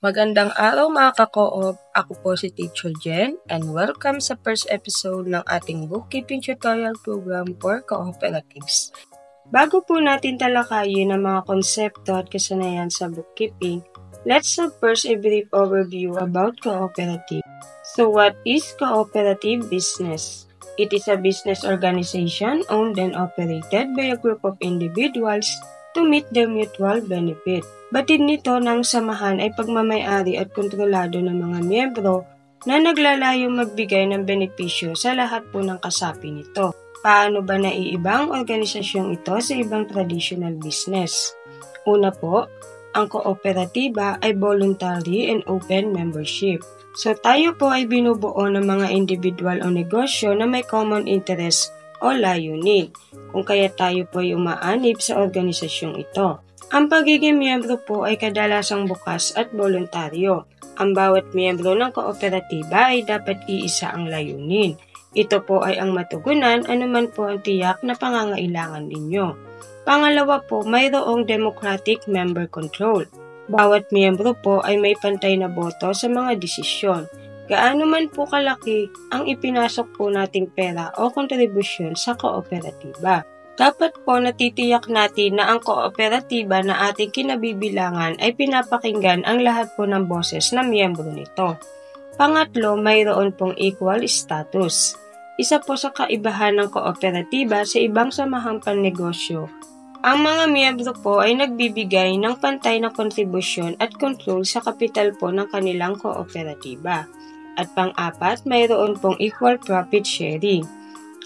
Magandang araw mga ka-co-op, ako po si Teacher Jen and welcome sa first episode ng ating bookkeeping tutorial program for cooperatives. Bago po natin talakayin ang mga konsepto at kasanayan sa bookkeeping, let's have first a brief overview about cooperative. So what is cooperative business? It is a business organization owned and operated by a group of individuals to meet their mutual benefit. Batid nito ng samahan ay pagmamay-ari at kontrolado ng mga miyembro na naglalayong magbigay ng benepisyo sa lahat po ng kasapi nito. Paano ba naiiba ang organisasyong ito sa ibang traditional business? Una po, ang kooperatiba ay voluntary and open membership. So tayo po ay binubuo ng mga individual o negosyo na may common interest o layunin, kung kaya tayo po ay umaanib sa organisasyong ito. Ang pagiging miyembro po ay kadalasang bukas at voluntaryo. Ang bawat miyembro ng kooperatiba ay dapat iisa ang layunin. Ito po ay ang matugunan anuman po ang tiyak na pangangailangan ninyo. Pangalawa po, mayroong democratic member control. Bawat miyembro po ay may pantay na boto sa mga desisyon. Gaano man po kalaki ang ipinasok po nating pera o kontribusyon sa kooperatiba. Dapat po natitiyak natin na ang kooperatiba na ating kinabibilangan ay pinapakinggan ang lahat po ng boses na miyembro nito. Pangatlo, mayroon pong equal status. Isa po sa kaibahan ng kooperatiba sa ibang samahang pannegosyo, ang mga miyembro po ay nagbibigay ng pantay na kontribusyon at control sa kapital po ng kanilang kooperatiba. At pang-apat, mayroon pong equal profit sharing.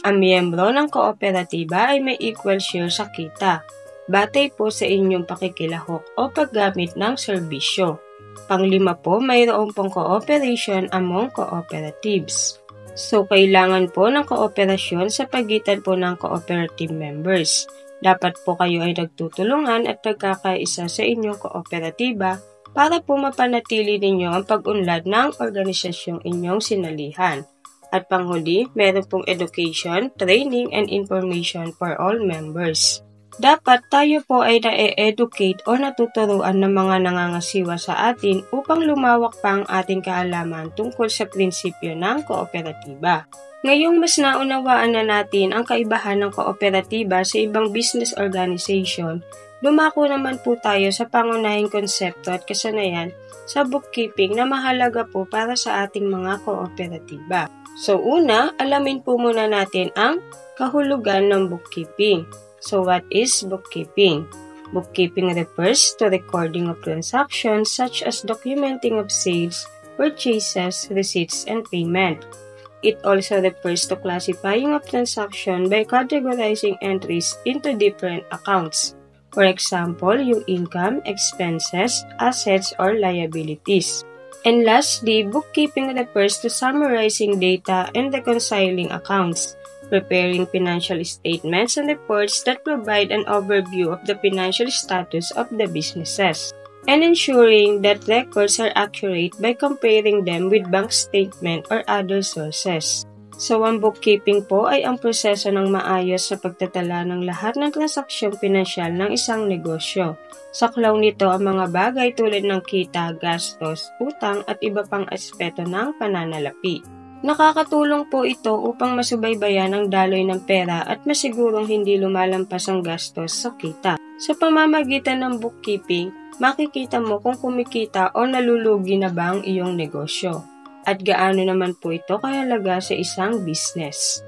Ang miyembro ng kooperatiba ay may equal share sa kita, batay po sa inyong pakikilahok o paggamit ng serbisyo. Panglima po, mayroon pong cooperation among cooperatives. So, kailangan po ng kooperasyon sa pagitan po ng cooperative members. Dapat po kayo ay nagtutulungan at nagkakaisa sa inyong kooperatiba para po mapanatili ninyo ang pag-unlad ng organisasyong inyong sinalihan. At panghuli, meron pong education, training, and information for all members. Dapat tayo po ay na-educate o natuturuan ng mga nangangasiwa sa atin upang lumawak pa ang ating kaalaman tungkol sa prinsipyo ng kooperatiba. Ngayong mas naunawaan na natin ang kaibahan ng kooperatiba sa ibang business organization, dumako naman po tayo sa pangunahing konsepto at kasanayan sa bookkeeping na mahalaga po para sa ating mga kooperatiba. So una, alamin po muna natin ang kahulugan ng bookkeeping. So what is bookkeeping? Bookkeeping refers to recording of transactions such as documenting of sales, purchases, receipts, and payment. It also refers to classifying of transaction by categorizing entries into different accounts. For example, yung income, expenses, assets, or liabilities. And lastly, bookkeeping refers to summarizing data and reconciling accounts, preparing financial statements and reports that provide an overview of the financial status of the businesses, and ensuring that records are accurate by comparing them with bank statement or other sources. So, ang bookkeeping po ay ang proseso ng maayos sa pagtatala ng lahat ng transaksyong pinansyal ng isang negosyo. Saklaw nito ang mga bagay tulad ng kita, gastos, utang at iba pang aspeto ng pananalapi. Nakakatulong po ito upang masubaybayan ang daloy ng pera at masigurong hindi lumalampas ang gastos sa kita. Sa pamamagitan ng bookkeeping, makikita mo kung kumikita o nalulugi na ba ang iyong negosyo. At gaano naman po ito kahalaga sa isang business.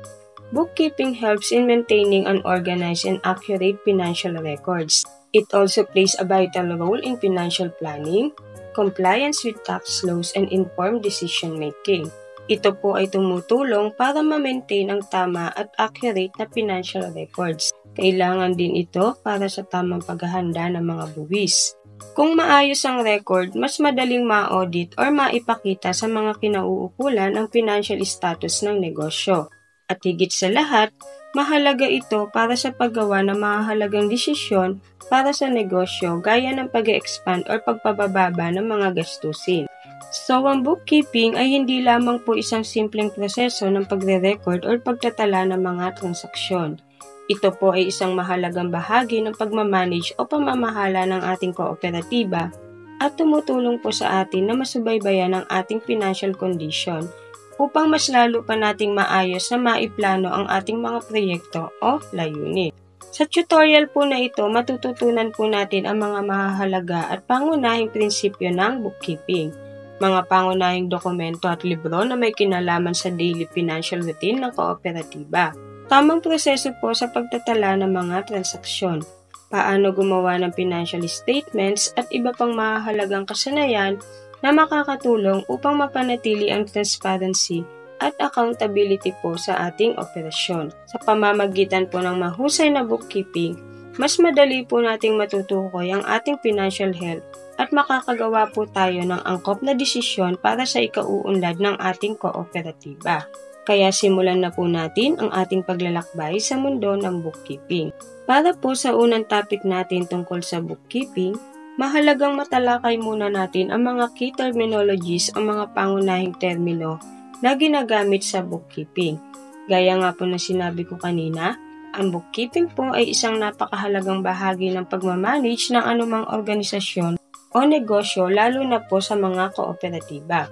Bookkeeping helps in maintaining an organized and accurate financial records. It also plays a vital role in financial planning, compliance with tax laws, and informed decision-making. Ito po ay tumutulong para ma-maintain ang tama at accurate na financial records. Kailangan din ito para sa tamang paghahanda ng mga buwis. Kung maayos ang record, mas madaling ma-audit or maipakita sa mga kinauukulan ang financial status ng negosyo. At higit sa lahat, mahalaga ito para sa paggawa ng mahalagang desisyon para sa negosyo gaya ng pag-expand or pagpababa ng mga gastusin. So, ang bookkeeping ay hindi lamang po isang simpleng proseso ng pagre-record or pagtatala ng mga transaksyon. Ito po ay isang mahalagang bahagi ng pagmamanage o pamamahala ng ating kooperatiba at tumutulong po sa atin na masubaybayan ang ating financial condition upang mas lalo pa nating maayos na maiplano ang ating mga proyekto o layunin. Sa tutorial po na ito, matututunan po natin ang mga mahahalaga at pangunahing prinsipyo ng bookkeeping, mga pangunahing dokumento at libro na may kinalaman sa daily financial routine ng kooperatiba, tamang proseso po sa pagtatala ng mga transaksyon, paano gumawa ng financial statements at iba pang mahahalagang kasanayan na makakatulong upang mapanatili ang transparency at accountability po sa ating operasyon. Sa pamamagitan po ng mahusay na bookkeeping, mas madali po nating matutukoy ang ating financial health at makakagawa po tayo ng angkop na desisyon para sa ikauunlad ng ating kooperatiba. Kaya simulan na po natin ang ating paglalakbay sa mundo ng bookkeeping. Para po sa unang topic natin tungkol sa bookkeeping, mahalagang matalakay muna natin ang mga key terminologies, ang mga pangunahing termino na ginagamit sa bookkeeping. Gaya nga po na sinabi ko kanina, ang bookkeeping po ay isang napakahalagang bahagi ng pagmamanage ng anumang organisasyon o negosyo, lalo na po sa mga kooperatiba.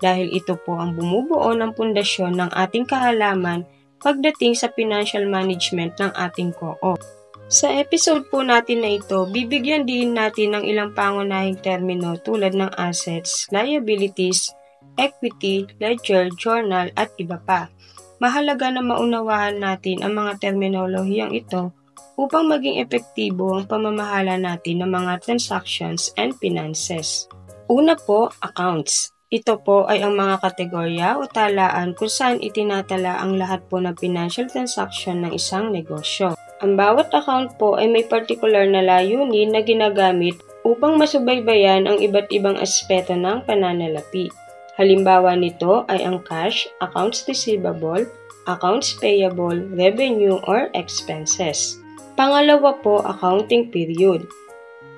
Dahil ito po ang bumubuo ng pundasyon ng ating kaalaman pagdating sa financial management ng ating co-op. Sa episode po natin na ito, bibigyan din natin ng ilang pangunahing termino tulad ng assets, liabilities, equity, ledger, journal at iba pa. Mahalaga na maunawahan natin ang mga terminolohiyang ito upang maging epektibo ang pamamahala natin ng mga transactions and finances. Una po, accounts. Ito po ay ang mga kategorya o talaan kung saan itinatala ang lahat po ng financial transaction ng isang negosyo. Ang bawat account po ay may particular na layunin na ginagamit upang masubaybayan ang iba't ibang aspeto ng pananalapi. Halimbawa nito ay ang cash, accounts receivable, accounts payable, revenue, or expenses. Pangalawa po, accounting period.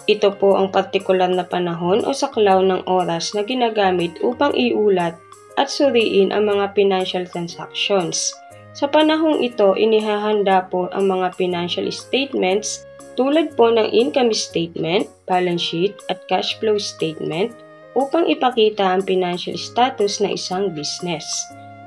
Ito po ang partikular na panahon o saklaw ng oras na ginagamit upang iulat at suriin ang mga financial transactions. Sa panahong ito, inihahanda po ang mga financial statements tulad po ng income statement, balance sheet at cash flow statement upang ipakita ang financial status ng isang business.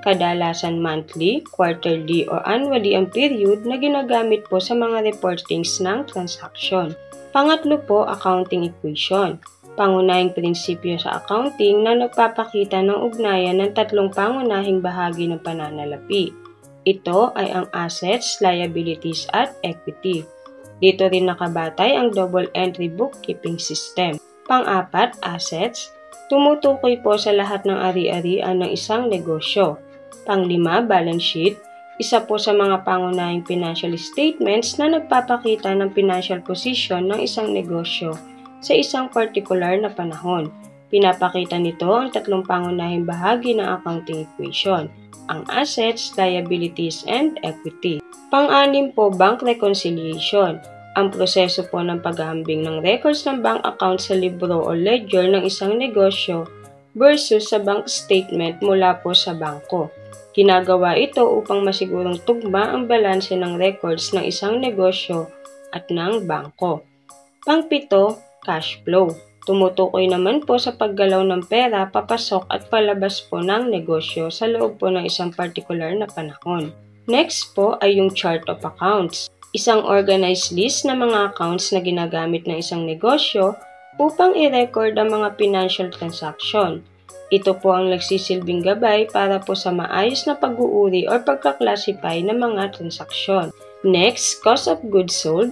Kadalasan monthly, quarterly o annually ang period na ginagamit po sa mga reportings ng transaction. Pangatlo po, accounting equation. Pangunahing prinsipyo sa accounting na nagpapakita ng ugnayan ng tatlong pangunahing bahagi ng pananalapi. Ito ay ang assets, liabilities at equity. Dito rin nakabatay ang double entry bookkeeping system. Pang-apat, assets. Tumutukoy po sa lahat ng ari-arian ng isang negosyo. Pang-lima, balance sheet. Isa po sa mga pangunahing financial statements na nagpapakita ng financial position ng isang negosyo sa isang particular na panahon. Pinapakita nito ang tatlong pangunahing bahagi ng accounting equation, ang assets, liabilities, and equity. Pang-anim po, bank reconciliation. Ang proseso po ng paghahambing ng records ng bank account sa libro o ledger ng isang negosyo versus sa bank statement mula po sa bangko. Ginagawa ito upang masigurong tugma ang balanse ng records ng isang negosyo at ng bangko. Pang-pito, cash flow. Tumutukoy naman po sa paggalaw ng pera, papasok at palabas po ng negosyo sa loob po ng isang particular na panahon. Next po ay yung chart of accounts. Isang organized list ng mga accounts na ginagamit ng isang negosyo upang i-record ang mga financial transaction. Ito po ang nagsisilbing gabay para po sa maayos na pag-uuri o pagkaklasify ng mga transaksyon. Next, cost of goods sold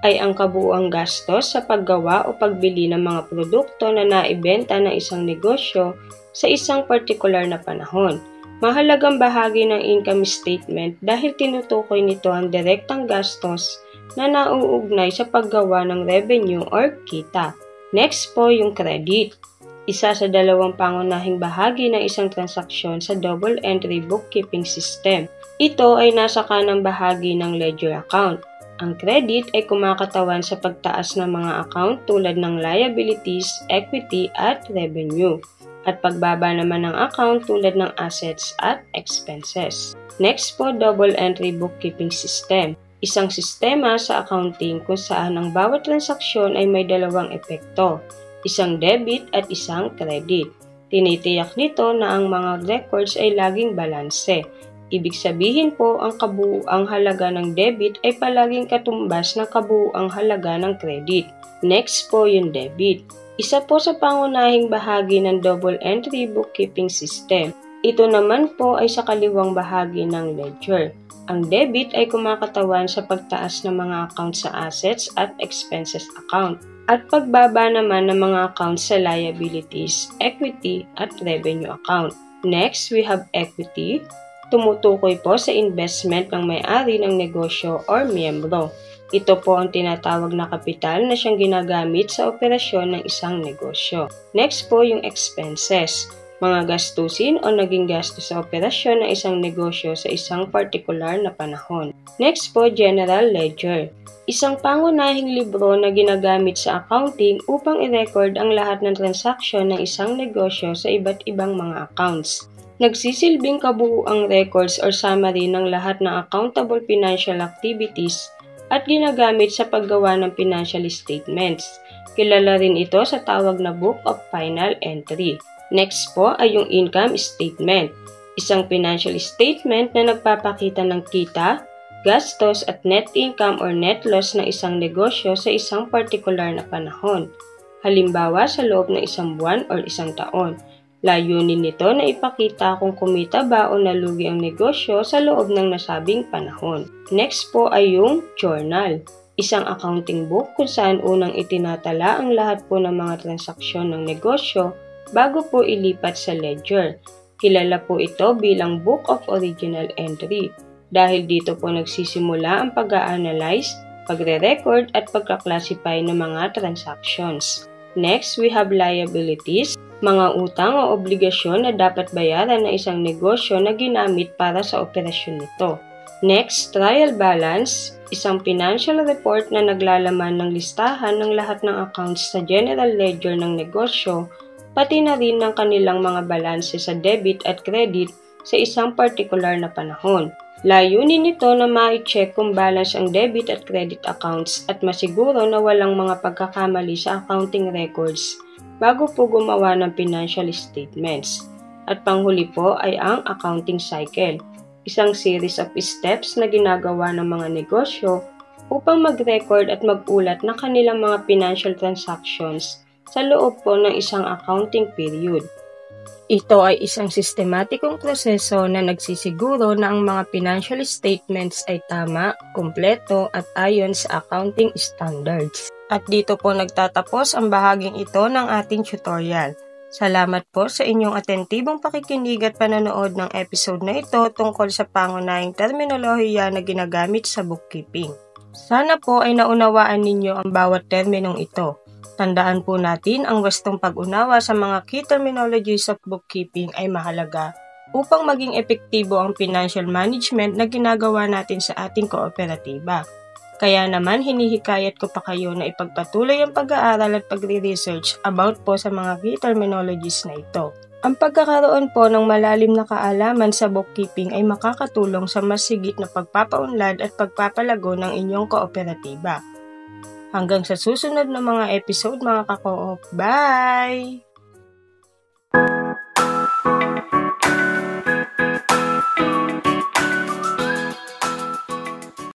ay ang kabuuang gastos sa paggawa o pagbili ng mga produkto na naibenta ng isang negosyo sa isang particular na panahon. Mahalagang bahagi ng income statement dahil tinutukoy nito ang direktang gastos na nauugnay sa paggawa ng revenue or kita. Next po yung credit. Isa sa dalawang pangunahing bahagi ng isang transaksyon sa double entry bookkeeping system. Ito ay nasa kanang bahagi ng ledger account. Ang credit ay kumakatawan sa pagtaas ng mga account tulad ng liabilities, equity at revenue. At pagbaba naman ng account tulad ng assets at expenses. Next po, double entry bookkeeping system. Isang sistema sa accounting kung saan ang bawat transaksyon ay may dalawang epekto. isang debit at isang credit. Tinitiyak nito na ang mga records ay laging balanse. Ibig sabihin po, ang kabuuang halaga ng debit ay palaging katumbas ng kabuuang halaga ng credit. Next po yung debit. Isa po sa pangunahing bahagi ng double entry bookkeeping system. Ito naman po ay sa kaliwang bahagi ng ledger. Ang debit ay kumakatawan sa pagtaas ng mga account sa assets at expenses account at pagbaba naman ng mga accounts sa liabilities, equity at revenue account. Next, we have equity. Tumutukoy po sa investment ng may-ari ng negosyo or miyembro. Ito po ang tinatawag na kapital na siyang ginagamit sa operasyon ng isang negosyo. Next po yung expenses. Mga gastusin o naging gastos sa operasyon ng isang negosyo sa isang partikular na panahon. Next po, general ledger. Isang pangunahing libro na ginagamit sa accounting upang i-record ang lahat ng transaksyon ng isang negosyo sa iba't ibang mga accounts. Nagsisilbing kabuuang records or summary ng lahat ng accountable financial activities at ginagamit sa paggawa ng financial statements. Kilala rin ito sa tawag na Book of Final Entry. Next po ay yung income statement. Isang financial statement na nagpapakita ng kita, gastos at net income or net loss ng isang negosyo sa isang partikular na panahon. Halimbawa sa loob ng isang buwan o isang taon. Layunin nito na ipakita kung kumita ba o nalugi ang negosyo sa loob ng nasabing panahon. Next po ay yung journal. Isang accounting book kung saan unang itinatala ang lahat po ng mga transaksyon ng negosyo bago po ilipat sa ledger. Kilala po ito bilang Book of Original Entry dahil dito po nagsisimula ang pag-a-analyze, pagre-record at pagka-classify ng mga transactions. Next, we have liabilities, mga utang o obligasyon na dapat bayaran ng isang negosyo na ginamit para sa operasyon nito. Next, trial balance, isang financial report na naglalaman ng listahan ng lahat ng accounts sa general ledger ng negosyo, pati na rin ng kanilang mga balanse sa debit at credit sa isang partikular na panahon. Layunin nito na ma-check kung balance ang debit at credit accounts at masiguro na walang mga pagkakamali sa accounting records bago po gumawa ng financial statements. At panghuli po ay ang accounting cycle, isang series of steps na ginagawa ng mga negosyo upang mag-record at mag-ulat ng kanilang mga financial transactions sa loob po ng isang accounting period. Ito ay isang sistematikong proseso na nagsisiguro na ang mga financial statements ay tama, kumpleto at ayon sa accounting standards. At dito po nagtatapos ang bahaging ito ng ating tutorial. Salamat po sa inyong atentibong pakikinig at panonood ng episode na ito tungkol sa pangunahing terminolohiya na ginagamit sa bookkeeping. Sana po ay naunawaan ninyo ang bawat terminong ito. Tandaan po natin ang wastong pag-unawa sa mga key terminologies of bookkeeping ay mahalaga upang maging epektibo ang financial management na ginagawa natin sa ating kooperatiba. Kaya naman hinihikayat ko pa kayo na ipagpatuloy ang pag-aaral at pagre-research about po sa mga key terminologies na ito. Ang pagkakaroon po ng malalim na kaalaman sa bookkeeping ay makakatulong sa mas higit na pagpapaunlad at pagpapalago ng inyong kooperatiba. Hanggang sa susunod na mga episode mga ka-co-op. Bye!